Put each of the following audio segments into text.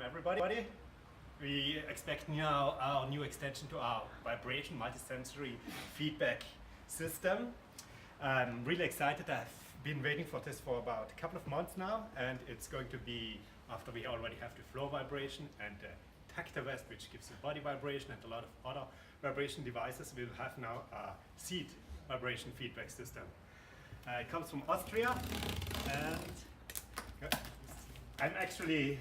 welcome everybody. We expect now our new extension to our vibration multisensory feedback system. I'm really excited. I've been waiting for this for about a couple of months now, and it's going to be after we already have the floor vibration and the tactile vest, which gives you body vibration and a lot of other vibration devices. We'll have now a seat vibration feedback system. It comes from Austria, and I'm actually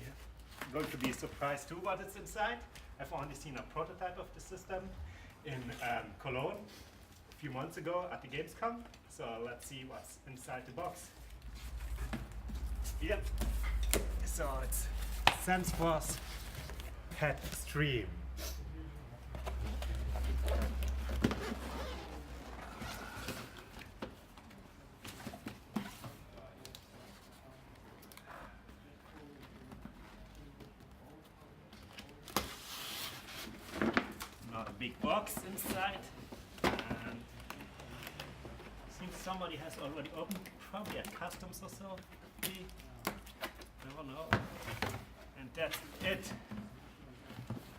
going to be surprised too what is inside. I've only seen a prototype of the system in Cologne a few months ago at the Gamescom. So let's see what's inside the box. Yep. So it's Senseforce Pad Extreme. Not a big box inside, and seems somebody has already opened, probably at customs or so. Never know. And that's it.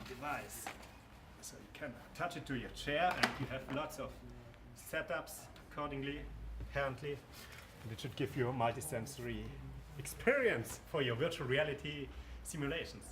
Device. So you can attach it to your chair, and you have lots of setups accordingly, apparently. And it should give you a multisensory experience for your virtual reality simulations.